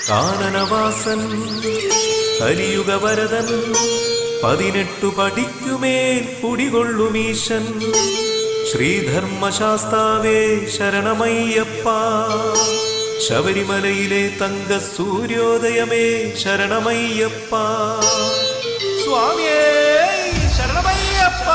കാനനവാസൻ കലിയുഗവരദൻ 18 പടിക്കുമേൽ കുടികൊള്ളുമീശൻ ശ്രീധർമ്മശാസ്താവേ ശരണമയ്യപ്പ ശബരിമലയിലെ തങ്ക സൂര്യോദയമേ ശരണമയ്യപ്പ സ്വാമിയേ ശരണമയ്യപ്പ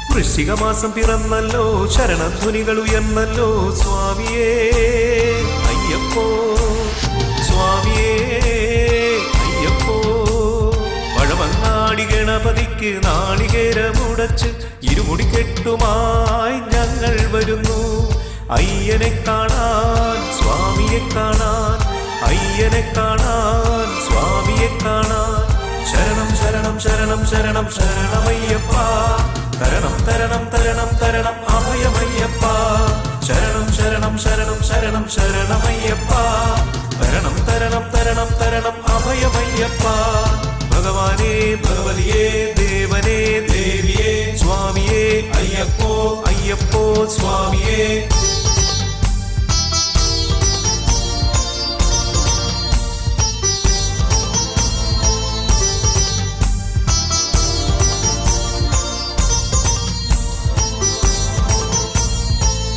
വൃശ്ചികമാസം പിറന്നല്ലോ ശരണധ്വനികൾ ഉയർന്നല്ലോ സ്വാമിയേ അയ്യപ്പോ സ്വാമിയേ അയ്യപ്പോ പഴമങ്ങാടി ഗണപതിക്ക് നാളികേരമുടച്ച് ഇരുമുടിക്കെട്ടുമായി ഞങ്ങൾ വരുന്നു അയ്യനെ കാണാൻ സ്വാമിയെ കാണാൻ അയ്യനെ കാണാൻ സ്വാമിയെ കാണാൻ ശരണം ശരണം ശരണം ശരണം ശരണമയ്യപ്പ തരണം തരണം തരണം തരണം അഭയമയ്യപ്പ ശരണം ശരണം ശരണം ശരണം ശരണമയ്യപ്പ തരണം തരണം തരണം തരണം അഭയമയ്യപ്പ ഭഗവാനേ ഭഗവതിയേ ദേവനേ ദേവിയേ സ്വാമിയേ അയ്യപ്പോ അയ്യപ്പോ സ്വാമിയേ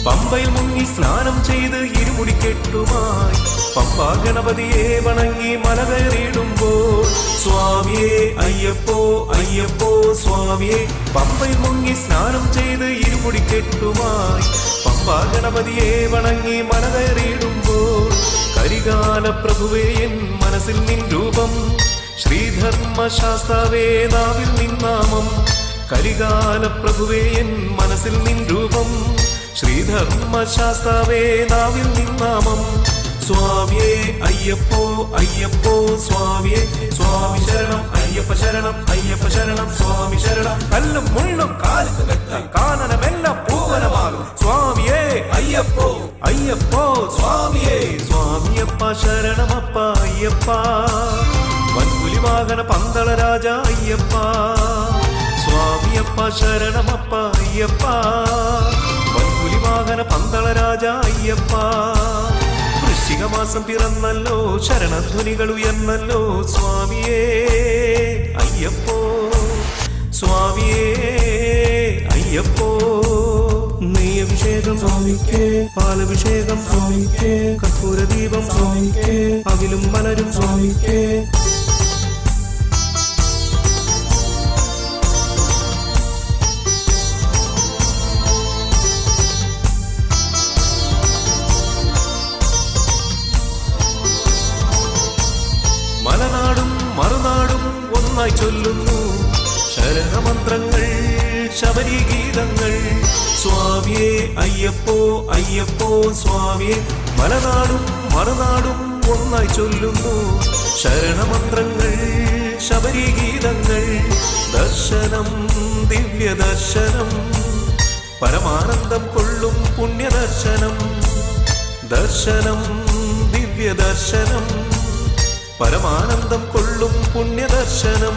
പമ്പയിൽ മുങ്ങി സ്നാനം ചെയ്ത് ഇരുമുടിക്കെട്ടുമായി പമ്പാ ഗണപതിയെ വണങ്ങി മല കയറിയിടുമ്പോൾ സ്വാമിയേ അയ്യപ്പോ അയ്യപ്പോ സ്വാമിയേ പമ്പയിൽ മുങ്ങി സ്നാനം ചെയ്ത് ഇരുമുടിക്കെട്ടുമായി പമ്പാ ഗണപതിയെ വണങ്ങി മല കയറിയിടുമ്പോൾ കരികാല പ്രഭുവേ എൻ മനസ്സിൽ നിൻ രൂപം ശ്രീധർമ്മശാസ്താവേ നാവിൽ നിന്നാമം കരികാല പ്രഭുവേ എൻ മനസ്സിൽ നിൻ രൂപം ശ്രീധർമ്മശാസ്താവേ നാവിൽ നിന്നാമം സ്വാമിയേ അയ്യപ്പോ അയ്യപ്പോ സ്വാമിയേ സ്വാമി ശരണം അയ്യപ്പ ശരണം അയ്യപ്പ ശരണം സ്വാമി ശരണം കല്ലും മുള്ളും കാലത്ത് വെത്താൻ കാനനമെല്ലാം പൂവനമാകും സ്വാമിയേ അയ്യപ്പോ അയ്യപ്പോ സ്വാമിയേ സ്വാമിയപ്പ ശരണമപ്പ അയ്യപ്പ വൻപുലി വാഹന പന്തള രാജ അയ്യപ്പ സ്വാമിയപ്പ ശരണമപ്പ അയ്യപ്പ വൻപുലിവാഹന പന്തള രാജ അയ്യപ്പ വൃശ്ചികമാസം പിറന്നല്ലോ ശരണധ്വനികൾ ഉയർന്നല്ലോ സ്വാമിയേ അയ്യപ്പോ സ്വാമിയേ അയ്യപ്പോ നെയ്യഭിഷേകം സ്വാമിക്കേ പാലഭിഷേകം സ്വാമിക്കേ കർപ്പൂരദീപം സ്വാമിക്കേ അവിലും മലരും സ്വാമിക്കേ മലനാടും മറുനാടും ഒന്നായി ചൊല്ലുന്നു ശരണമന്ത്രങ്ങൾ ശബരി ഗീതങ്ങൾ സ്വാമിയേ അയ്യപ്പോ അയ്യപ്പോ സ്വാമിയേ മലനാടും മറുനാടും ഒന്നായി ചൊല്ലുന്നു ശരണമന്ത്രങ്ങൾ ശബരി ഗീതങ്ങൾ ദർശനം ദിവ്യദർശനം പരമാനന്ദം കൊള്ളും പുണ്യദർശനം ദർശനം ദിവ്യദർശനം പരമാനന്ദം കൊള്ളും പുണ്യദർശനം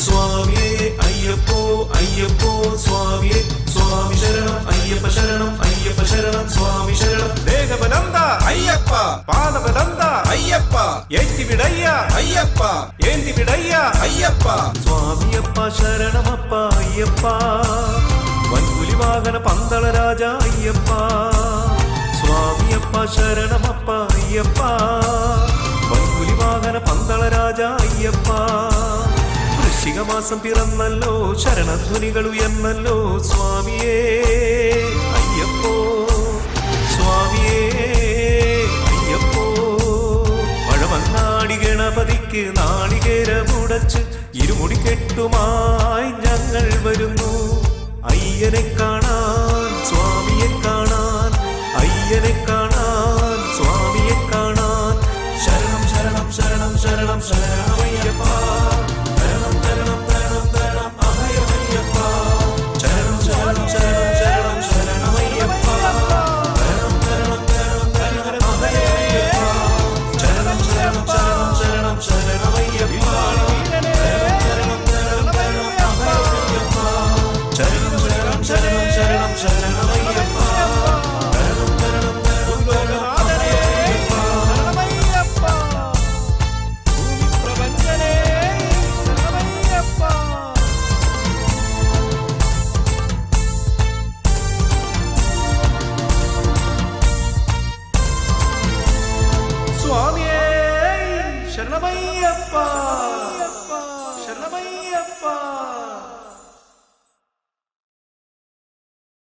സ്വാമിയേ അയ്യപ്പോ അയ്യപ്പോ സ്വാമിയേ സ്വാമി ശരണം അയ്യപ്പ ശരണം അയ്യപ്പ ശരണം സ്വാമി ശരണം ദേഹബലന്ത അയ്യപ്പ പാദബലന്ത അയ്യപ്പ ഏന്തിവിടയ്യ അയ്യപ്പ ഏന്തിവിടയ്യ അയ്യപ്പ സ്വാമിയപ്പ ശരണമപ്പ അയ്യപ്പ വൻപുലി വാഹന പന്തള രാജ അയ്യപ്പ സ്വാമിയപ്പ ശരണമപ്പ അയ്യപ്പ വൻപുലിവാഹന പന്തള രാജ അയ്യപ്പ വൃശ്ചികമാസം പിറന്നല്ലോ ശരണധ്വനികൾ ഉയർന്നല്ലോ സ്വാമിയേ അയ്യപ്പോ സ്വാമിയേ അയ്യപ്പോ പഴമങ്ങാടി ഗണപതിക്ക് നാളികേരമുടച്ച് ഇരുമുടിക്കെട്ടുമായി ഞങ്ങൾ വരുന്നു അയ്യനെ കാണാൻ സ്വാമിയെ കാണാൻ അയ്യനെ കാണാൻ സ്വാമിയെ കാണാൻ ശരണം ശരണം ശരണം ശരണം ശരണം